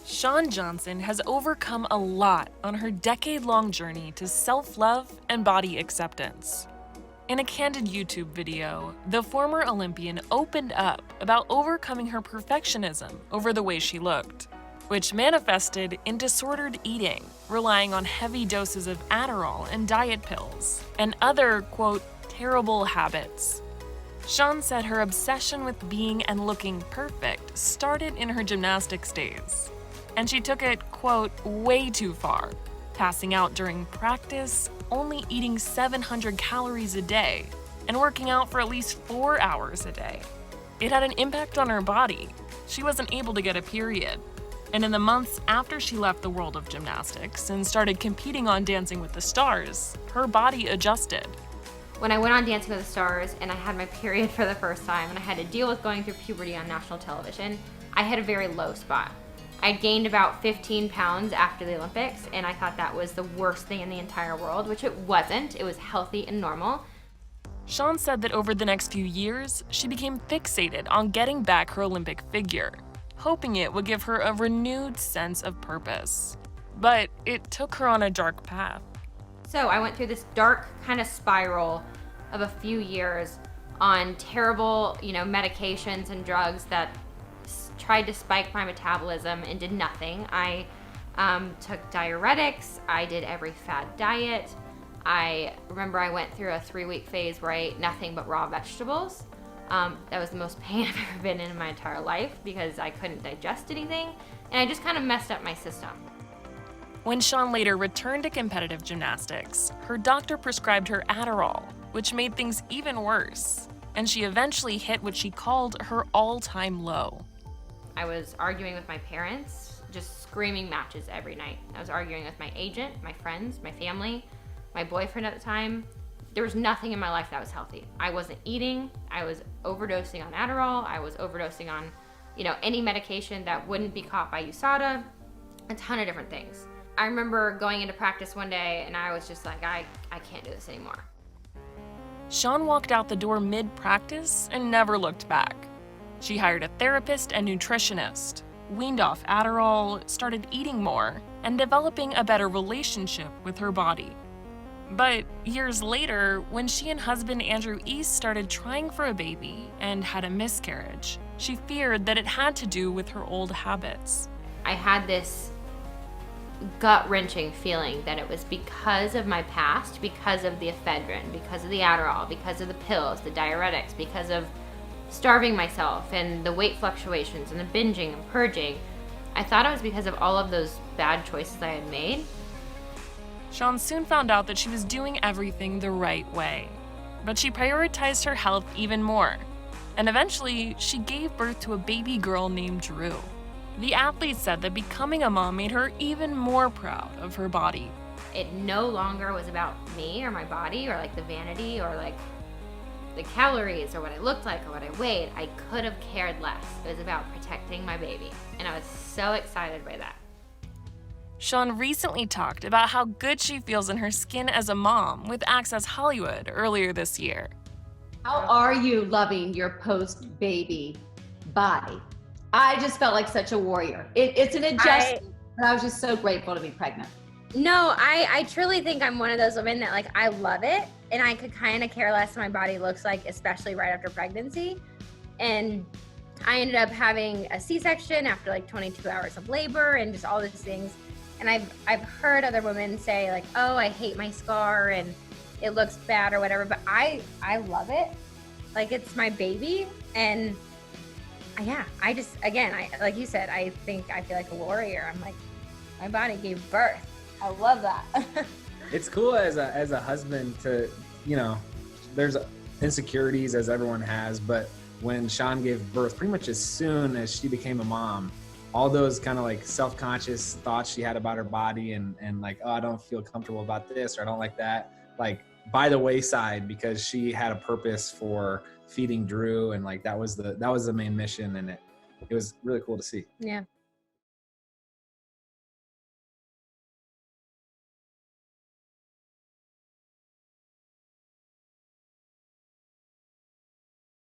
Shawn Johnson has overcome a lot on her decade-long journey to self-love and body acceptance. In a candid YouTube video, the former Olympian opened up about overcoming her perfectionism over the way she looked, which manifested in disordered eating, relying on heavy doses of Adderall and diet pills, and other, quote, terrible habits. Shawn said her obsession with being and looking perfect started in her gymnastics days, and she took it, quote, way too far, passing out during practice, only eating 700 calories a day, and working out for at least 4 hours a day. It had an impact on her body. She wasn't able to get a period. And in the months after she left the world of gymnastics and started competing on Dancing with the Stars, her body adjusted. When I went on Dancing with the Stars and I had my period for the first time and I had to deal with going through puberty on national television, I hit a very low spot. I gained about 15 pounds after the Olympics, and I thought that was the worst thing in the entire world, which it wasn't. It was healthy and normal. Shawn said that over the next few years, she became fixated on getting back her Olympic figure, hoping it would give her a renewed sense of purpose. But it took her on a dark path. So I went through this dark kind of spiral of a few years on terrible, medications and drugs that tried to spike my metabolism and did nothing. I took diuretics. I did every fad diet. I remember I went through a 3-week phase where I ate nothing but raw vegetables. That was the most pain I've ever been in my entire life because I couldn't digest anything, and I just kind of messed up my system. When Shawn later returned to competitive gymnastics, her doctor prescribed her Adderall, which made things even worse, and she eventually hit what she called her all-time low. I was arguing with my parents, just screaming matches every night. I was arguing with my agent, my friends, my family, my boyfriend at the time. There was nothing in my life that was healthy. I wasn't eating. I was overdosing on Adderall. I was overdosing on, any medication that wouldn't be caught by USADA, a ton of different things. I remember going into practice one day and I was just like, I can't do this anymore. Shawn walked out the door mid-practice and never looked back. She hired a therapist and nutritionist, weaned off Adderall, started eating more, and developing a better relationship with her body. But years later, when she and husband Andrew East started trying for a baby and had a miscarriage, she feared that it had to do with her old habits. I had this gut-wrenching feeling that it was because of my past, because of the ephedrine, because of the Adderall, because of the pills, the diuretics, because of starving myself and the weight fluctuations and the binging and purging. I thought it was because of all of those bad choices I had made. Shawn soon found out that she was doing everything the right way, but she prioritized her health even more, and eventually she gave birth to a baby girl named Drew. The athlete said that becoming a mom made her even more proud of her body. It no longer was about me or my body or the vanity or the calories or what I looked like or what I weighed. I could have cared less. It was about protecting my baby, and I was so excited by that. Shawn recently talked about how good she feels in her skin as a mom with Access Hollywood earlier this year. How are you loving your post-baby body? I just felt like such a warrior. It's an adjustment, but I was just so grateful to be pregnant. No, I truly think I'm one of those women that I love it, and I could kind of care less what my body looks like, especially right after pregnancy. And I ended up having a C-section after 22 hours of labor and just all these things. And I've heard other women say oh, I hate my scar and it looks bad or whatever, but I love it. It's my baby, and yeah, I just, again, like you said, I feel like a warrior. I'm my body gave birth. I love that. It's cool as a husband to, there's insecurities as everyone has, but when Shawn gave birth, pretty much as soon as she became a mom, all those kind of self-conscious thoughts she had about her body and oh, I don't feel comfortable about this or I don't like that, by the wayside, because she had a purpose for feeding Drew, and that was the main mission, and it was really cool to see. Yeah.